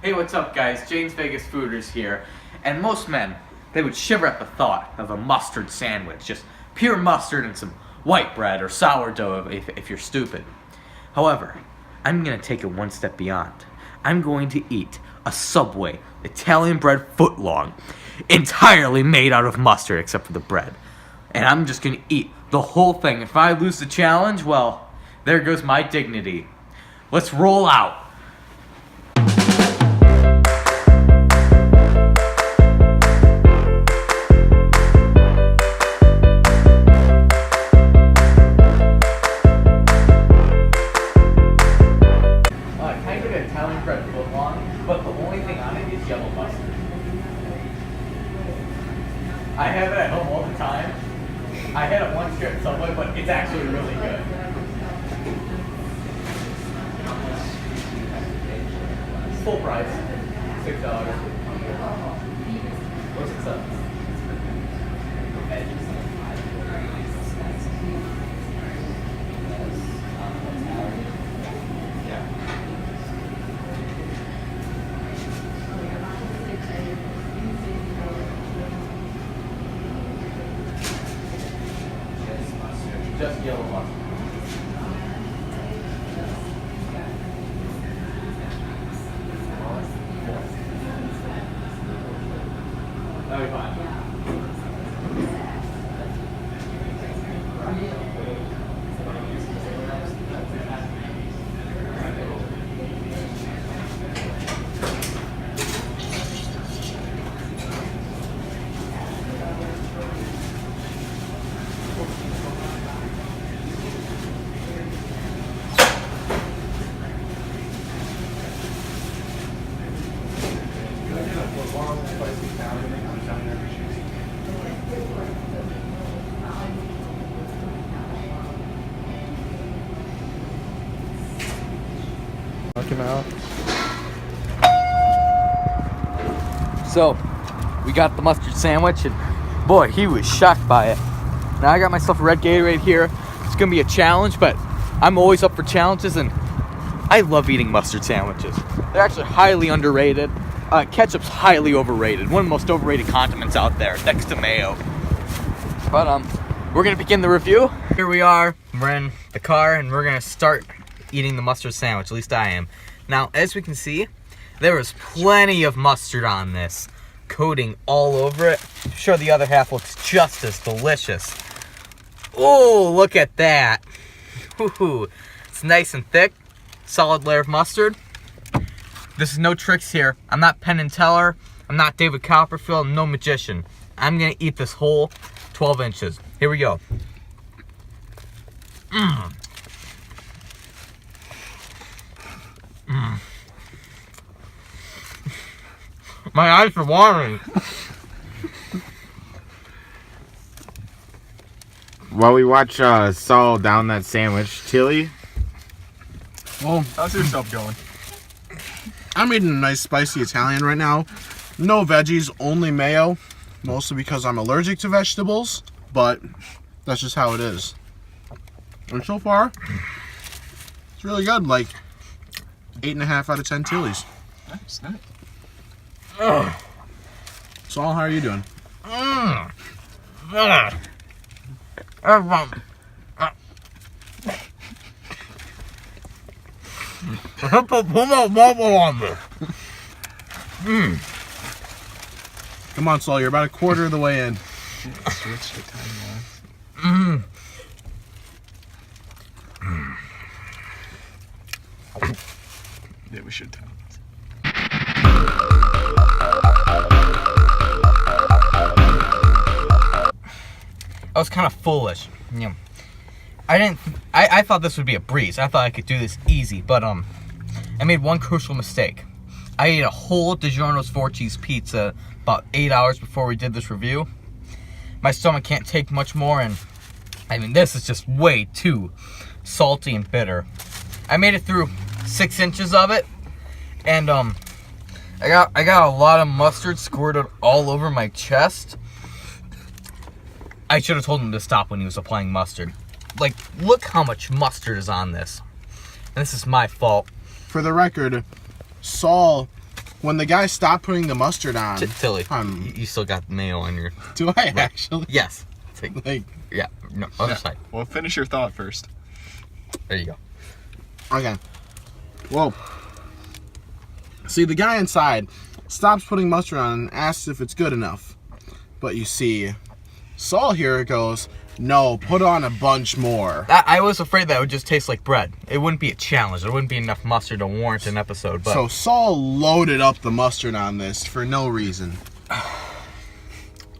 Hey, what's up, guys? Jane's Vegas Fooders here. And most men, they would shiver at the thought of a mustard sandwich. Just pure mustard and some white bread or sourdough if you're stupid. However, I'm going to take it one step beyond. I'm going to eat a Subway Italian bread footlong, entirely made out of mustard except for the bread. And I'm just going to eat the whole thing. If I lose the challenge, well, there goes my dignity. Let's roll out. Italian bread footlong, but the only thing on it is yellow mustard. I have it at home all the time. I had it once here at Subway, but it's actually really good. Full price, $6. What's it up? Just yellow mustard. That'll be fine. Him out. So, we got the mustard sandwich, and boy, he was shocked by it. Now I got myself a red Gatorade here. It's gonna be a challenge, but I'm always up for challenges, and I love eating mustard sandwiches. They're actually highly underrated. Ketchup's highly overrated. One of the most overrated condiments out there, next to mayo. But we're gonna begin the review. Here we are. We're in the car, and we're gonna start eating the mustard sandwich. At least I am. Now, as we can see, there is plenty of mustard on this, coating all over it. I'm sure the other half looks just as delicious. Oh, look at that. Ooh, it's nice and thick. Solid layer of mustard. This is no tricks here. I'm not Penn and Teller. I'm not David Copperfield. I'm no magician. I'm going to eat this whole 12 inches. Here we go. Mmm. Mm. My eyes are watering. While we watch Saul down that sandwich, Tilly. Well, how's yourself going? I'm eating a nice spicy Italian right now. No veggies, only mayo. Mostly because I'm allergic to vegetables, but that's just how it is. And so far, it's really good. Like 8.5 out of 10 Tillies. Nice, nice. Saul, how are you doing? Come on, Saul, you're about a quarter of the way in. Switch the time Yeah, we should time. I was kind of foolish. Yeah. I thought this would be a breeze. I thought I could do this easy, but I made one crucial mistake. I ate a whole DiGiorno's 4-cheese pizza about 8 hours before we did this review. My stomach can't take much more, and I mean, this is just way too salty and bitter. I made it through 6 inches of it, and I got a lot of mustard squirted all over my chest. I should have told him to stop when he was applying mustard. Like, look how much mustard is on this. And this is my fault. For the record, Saul when the guy stopped putting the mustard on, Tilly, Um, you still got mayo on your. do I actually? Yes. Take, Like, yeah. No. Other side. Well, finish your thought first. There you go. okay. Whoa. See, the guy inside stops putting mustard on and asks if it's good enough. But you see, Saul here goes, no, put on a bunch more. I was afraid that it would just taste like bread. It wouldn't be a challenge. There wouldn't be enough mustard to warrant an episode. But So Saul loaded up the mustard on this for no reason.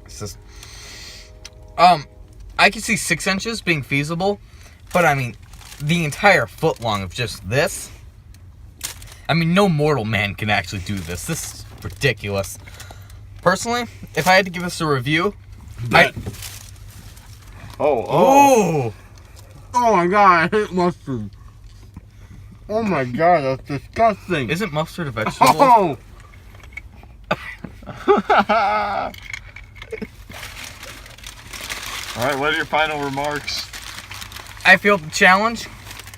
it's just, I could see 6 inches being feasible, but I mean, the entire foot long of just this. I mean, no mortal man can actually do this. This is ridiculous. Personally, if I had to give this a review, Bet. oh, Oh my god, I hate mustard. Oh my god, that's disgusting. isn't mustard a vegetable? Oh! All right, what are your final remarks? I feel the challenge,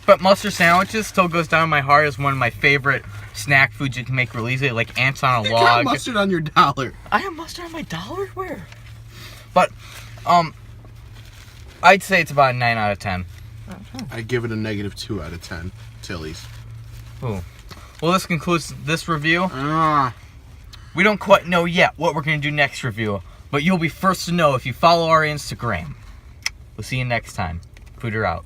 but mustard sandwiches still goes down my heart as one of my favorite snack foods you can make real easy, like ants on a You got log. mustard on your dollar. I have mustard on my dollar? Where? But, I'd say it's about a 9 out of 10. I give it a -2 out of 10. Tilly's. Ooh. Well, this concludes this review. Ah. We don't quite know yet what we're going to do next review, but you'll be first to know if you follow our Instagram. We'll see you next time. Pooter out.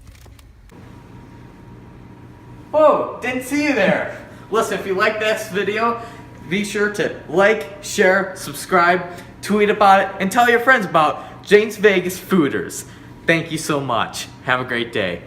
Whoa, didn't see you there. Listen, if you like this video, be sure to like, share, subscribe, tweet about it, and tell your friends about James Vegas Fooders. Thank you so much. Have a great day.